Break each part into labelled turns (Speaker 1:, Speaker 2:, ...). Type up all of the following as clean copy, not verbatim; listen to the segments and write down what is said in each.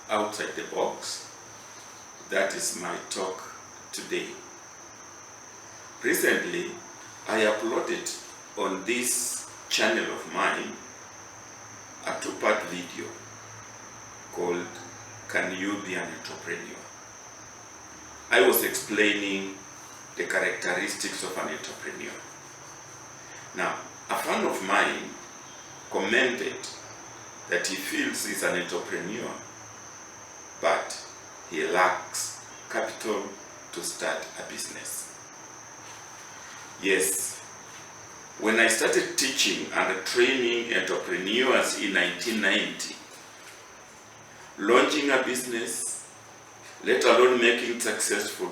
Speaker 1: outside the box. That is my talk today. Recently, I uploaded on this channel of mine a 2-part video called Can You Be an Entrepreneur? I was explaining the characteristics of an entrepreneur. Now, a fan of mine commented that he feels he's an entrepreneur, but he lacks capital to start a business. Yes, when I started teaching and training entrepreneurs in 1990, launching a business, let alone making it successful,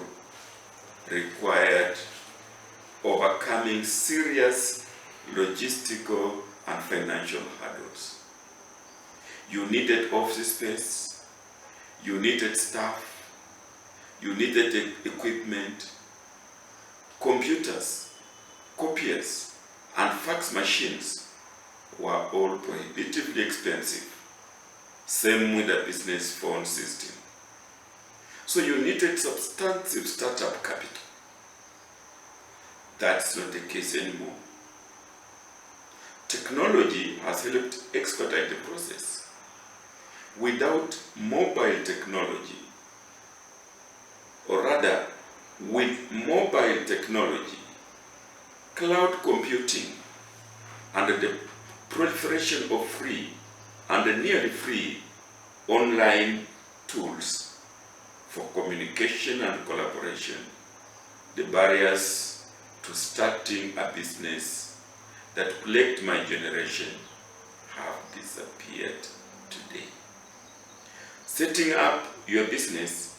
Speaker 1: required overcoming serious logistical and financial hurdles. You needed office space, you needed staff, you needed equipment, computers, copiers, and fax machines were all prohibitively expensive. Same with the business phone system. So you needed substantive startup capital. That's not the case anymore. Technology has helped expedite the process. Without mobile technology, or rather, with mobile technology, cloud computing, and the proliferation of free and nearly free online tools for communication and collaboration, the barriers to starting a business that plagued my generation have disappeared today. Setting up your business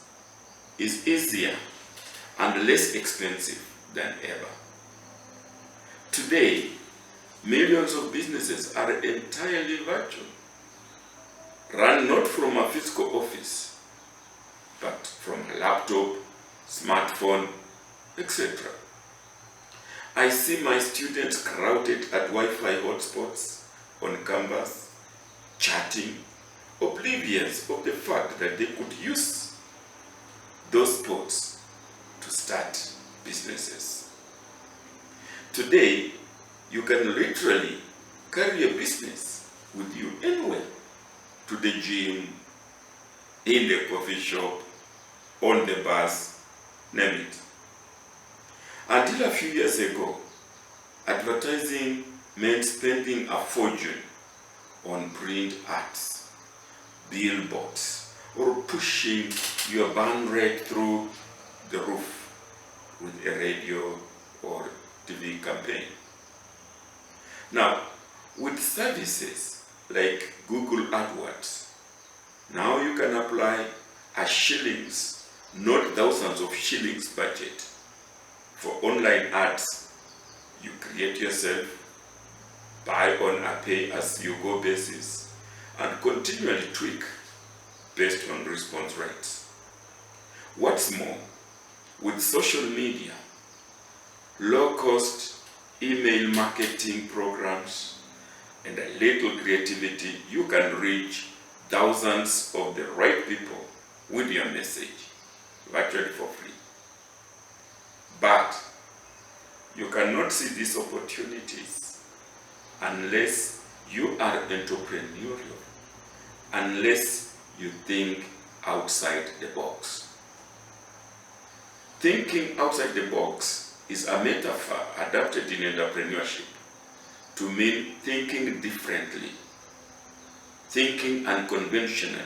Speaker 1: is easier and less expensive than ever. Today, millions of businesses are entirely virtual, run not from a physical office, but from a laptop, smartphone, etc. I see my students crowded at Wi-Fi hotspots on campus, chatting, oblivious of the fact that they could use those spots to start businesses. Today, you can literally carry a business with you anywhere, to the gym, in the coffee shop, on the bus, name it. Until a few years ago, advertising meant spending a fortune on print ads, billboards, or pushing your band rate through the roof with a radio or TV campaign. Now, with services like Google AdWords, now you can apply a shillings, not thousands of shillings budget for online ads. You create yourself, buy on a pay-as-you-go basis, and continually tweak based on response rates. What's more, with social media, low-cost email marketing programs, and a little creativity, you can reach thousands of the right people with your message, virtually for free. But you cannot see these opportunities unless you are entrepreneurial, unless you think outside the box. Thinking outside the box is a metaphor adapted in entrepreneurship to mean thinking differently, thinking unconventionally,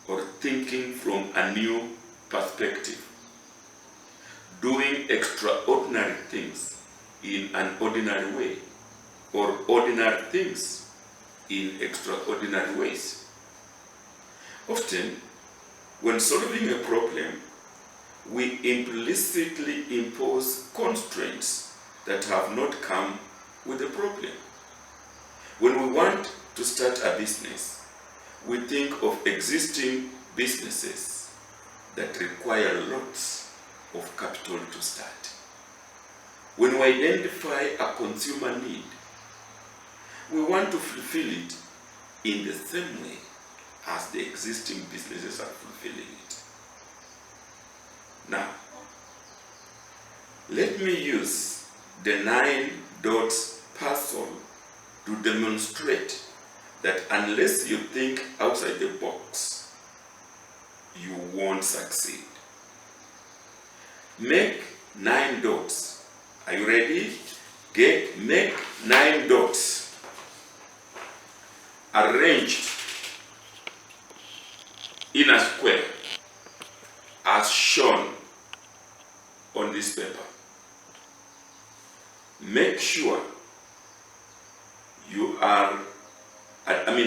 Speaker 1: or thinking from a new perspective, doing extraordinary things in an ordinary way, or ordinary things in extraordinary ways. Often, when solving a problem, we implicitly impose constraints that have not come with the problem. When we want to start a business, we think of existing businesses that require lots of capital to start. When we identify a consumer need, we want to fulfill it in the same way as the existing businesses are fulfilling it. Now, let me use the 9 dots puzzle to demonstrate that unless you think outside the box, you won't succeed. Make 9 dots. Are you ready? Make 9 dots arranged in a square as shown on this paper. Make sure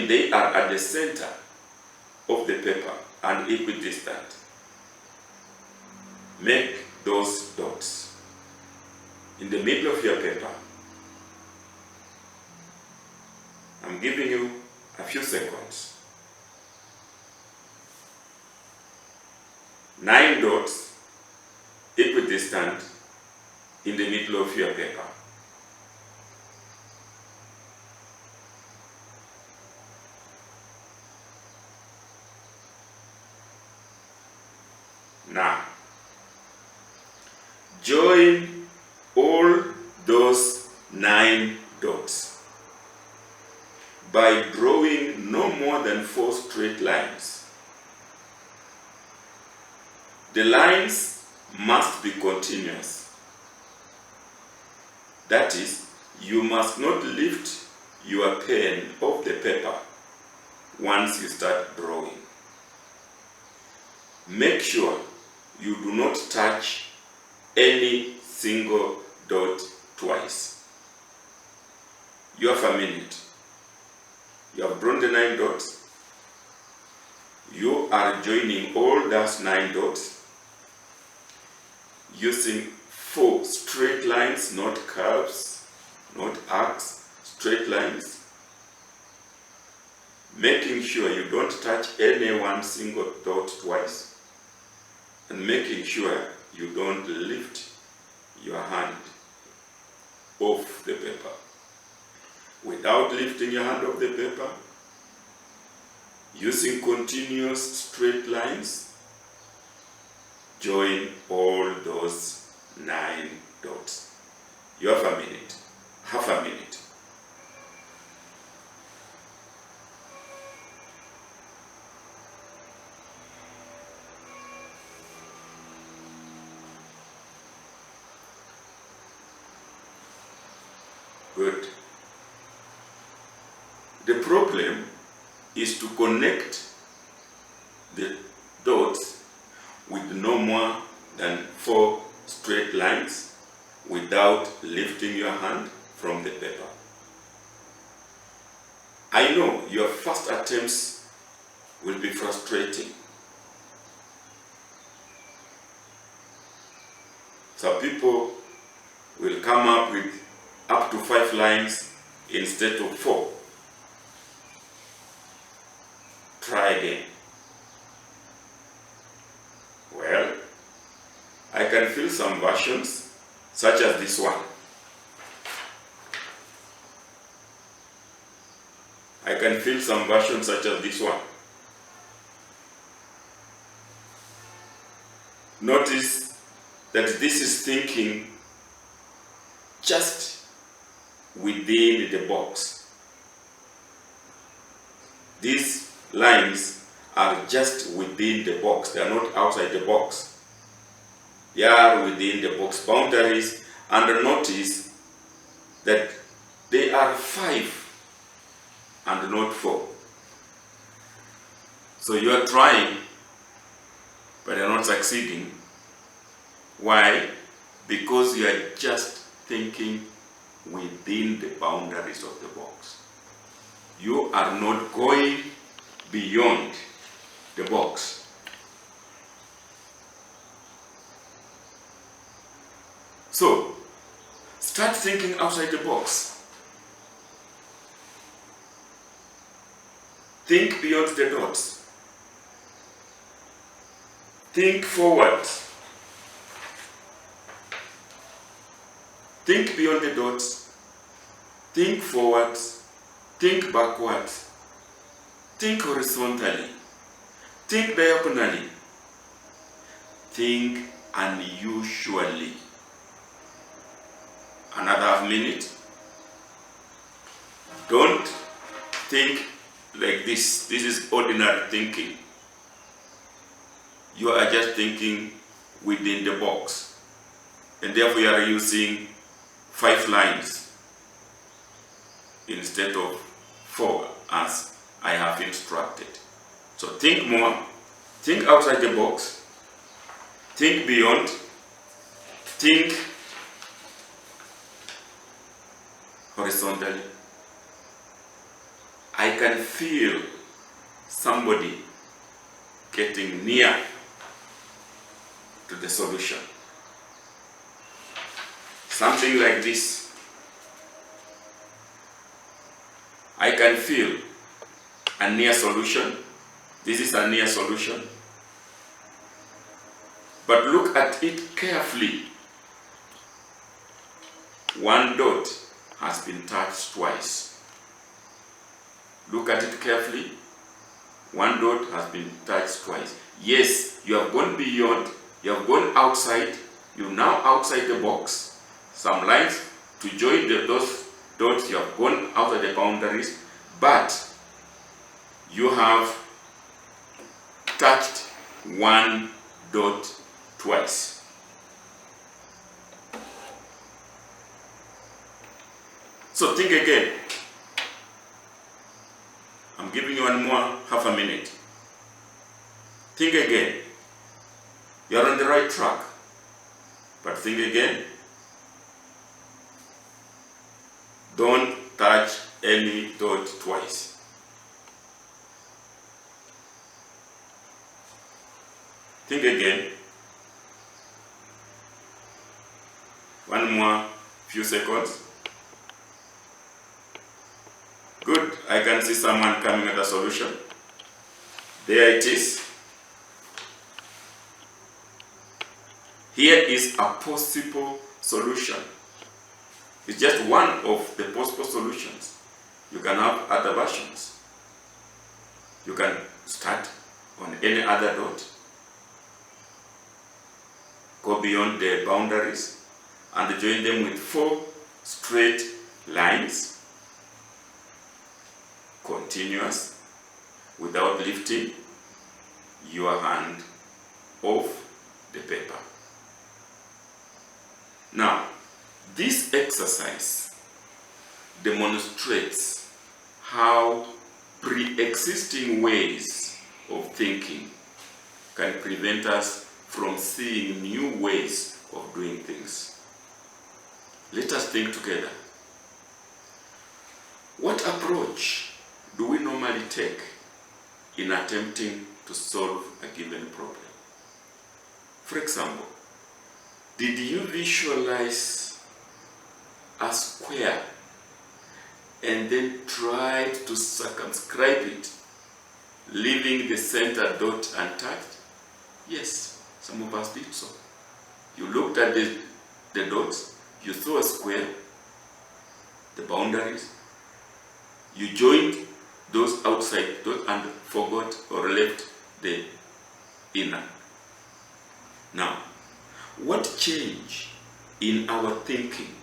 Speaker 1: they are at the center of the paper and equidistant. Make those dots in the middle of your paper. I'm giving you a few seconds. 9 dots equidistant in the middle of your paper. Now, join all those 9 dots by drawing no more than 4 straight lines. The lines must be continuous. That is, you must not lift your pen off the paper once you start drawing. Make sure you do not touch any single dot twice. You have a minute. You have drawn the 9 dots. You are joining all those 9 dots using 4 straight lines, not curves, not arcs, straight lines. Making sure you don't touch any one single dot twice. And making sure you don't lift your hand off the paper. Without lifting your hand off the paper, using continuous straight lines, join all those 9 dots. You have a minute, half a minute. Good. The problem is to connect the dots with no more than 4 straight lines without lifting your hand from the paper. I know your first attempts will be frustrating. Some people will come up with up to 5 lines instead of 4. Try again. Well, I can feel some versions such as this one. I can feel some versions such as this one. Notice that this is thinking just within the box. These lines are just within the box. They are not outside the box. They are within the box boundaries, and notice that they are 5 and not 4. So you are trying, but you are not succeeding. Why? Because you are just thinking within the boundaries of the box. You are not going beyond the box. So, start thinking outside the box. Think beyond the dots. Think forward. Think beyond the dots, think forward, think backward, think horizontally. Think diagonally. Think unusually. Another half minute. Don't think like this. This is ordinary thinking. You are just thinking within the box. And therefore you are using 5 lines instead of 4 as I have instructed. So think more, think outside the box, think beyond, think horizontally. I can feel somebody getting near to the solution. Something like this. I can feel a near solution. This is a near solution. But look at it carefully. One dot has been touched twice. Look at it carefully. One dot has been touched twice. Yes, you have gone beyond, you have gone outside, you're now outside the box. Some lines to join those dots, you have gone outside the boundaries, but you have touched one dot twice. So think again. I'm giving you one more half a minute. Think again. You're on the right track. But think again. Don't touch any dot twice. Think again. One more few seconds. Good. I can see someone coming at a solution. There it is. Here is a possible solution. It's just one of the possible solutions. You can have other versions. You can start on any other dot, go beyond the boundaries, and join them with 4 straight lines, continuous, without lifting your hand off the paper. Now, this exercise demonstrates how pre-existing ways of thinking can prevent us from seeing new ways of doing things. Let us think together. What approach do we normally take in attempting to solve a given problem? For example, did you visualize a square and then tried to circumscribe it, leaving the center dot untouched? Yes, some of us did so. You looked at the dots, you saw a square, the boundaries, you joined those outside dots and forgot or left the inner. Now, what change in our thinking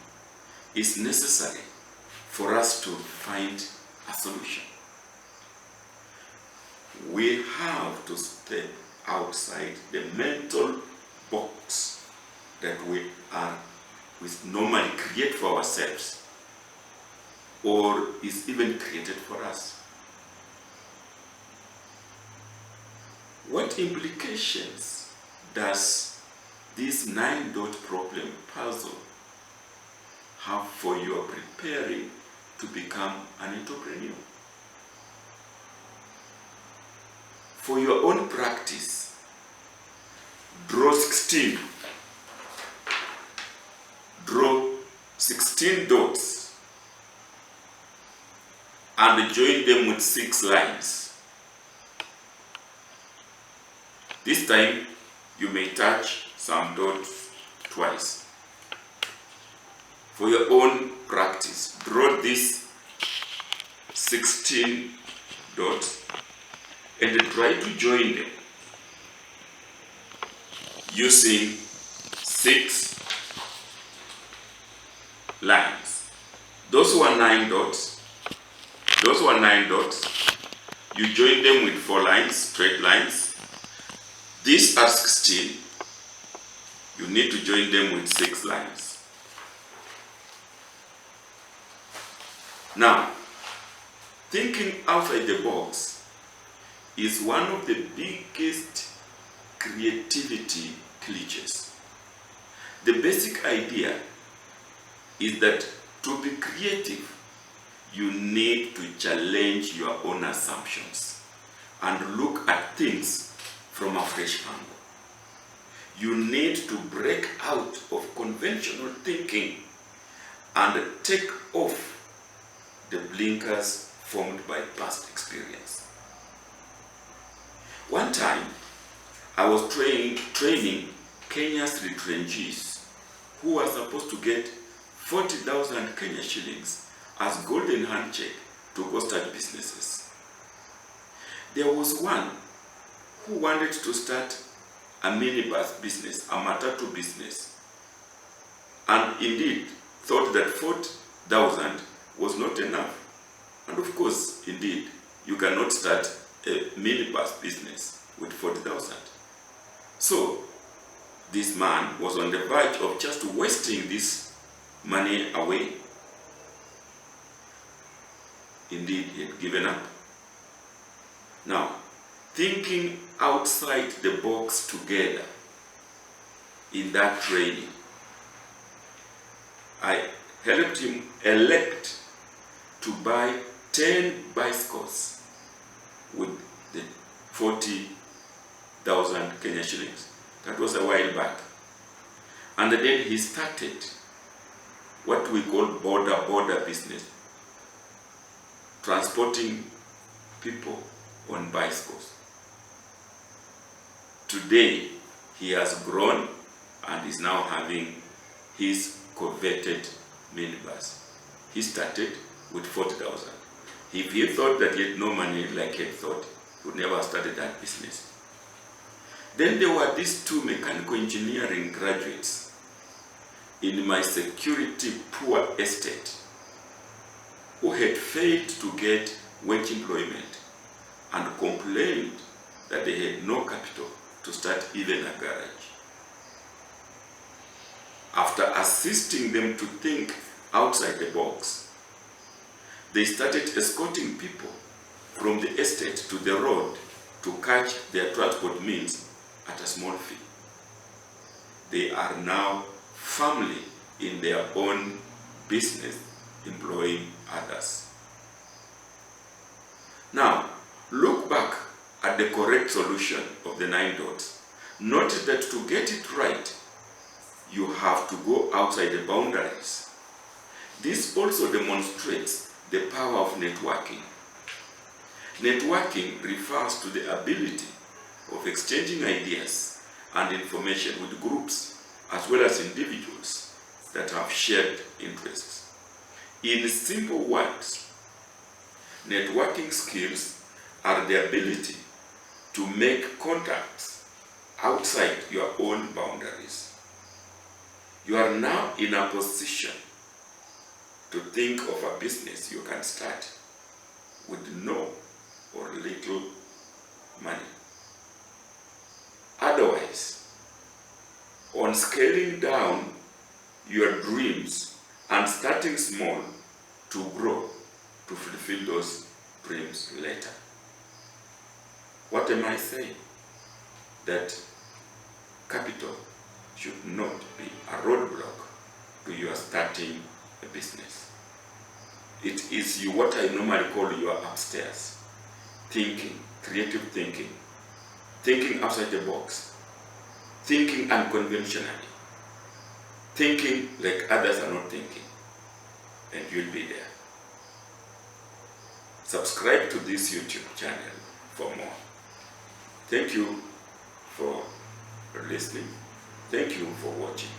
Speaker 1: is necessary for us to find a solution? We have to step outside the mental box that we normally create for ourselves, or is even created for us. What implications does this 9-dot problem puzzle have for your preparing to become an entrepreneur? For your own practice, draw 16 dots and join them with 6 lines. This time you may touch some dots twice. For your own practice, draw these 16 dots and try to join them using 6 lines. Those who are 9 dots, you join them with 4 lines, straight lines. These are 16. You need to join them with 6 lines. Now, thinking outside the box is one of the biggest creativity glitches. The basic idea is that to be creative, you need to challenge your own assumptions and look at things from a fresh angle. You need to break out of conventional thinking and take off the blinkers formed by past experience. One time, I was training Kenya's retrenchees who were supposed to get 40,000 Kenya shillings as golden handshake to go start businesses. There was one who wanted to start a minibus business, a matatu business, and indeed thought that 40,000 was not enough. And of course, indeed, you cannot start a minibus business with 40,000. So, this man was on the verge of just wasting this money away. Indeed, he had given up. Now, thinking outside the box together in that training, I helped him elect to buy 10 bicycles with the 40,000 Kenya shillings. That was a while back. And then he started what we call border business, transporting people on bicycles. Today, he has grown and is now having his coveted minibus. He started with 40,000. If he thought that he had no money like he had thought, he would never have started that business. Then there were these 2 mechanical engineering graduates in my security poor estate who had failed to get wage employment and complained that they had no capital to start even a garage. After assisting them to think outside the box, they started escorting people from the estate to the road to catch their transport means at a small fee. They are now firmly in their own business, employing others. Now, look back at the correct solution of the 9 dots. Notice that to get it right, you have to go outside the boundaries. This also demonstrates the power of networking. Networking refers to the ability of exchanging ideas and information with groups as well as individuals that have shared interests. In simple words, networking skills are the ability to make contacts outside your own boundaries. You are now in a position to think of a business you can start with no or little money. Otherwise, on scaling down your dreams and starting small to grow to fulfill those dreams later. What am I saying? That capital should not be a roadblock to your starting a business. It is what I normally call your upstairs. Thinking, creative thinking, thinking outside the box, thinking unconventionally, thinking like others are not thinking, and you'll be there. Subscribe to this YouTube channel for more. Thank you for listening. Thank you for watching.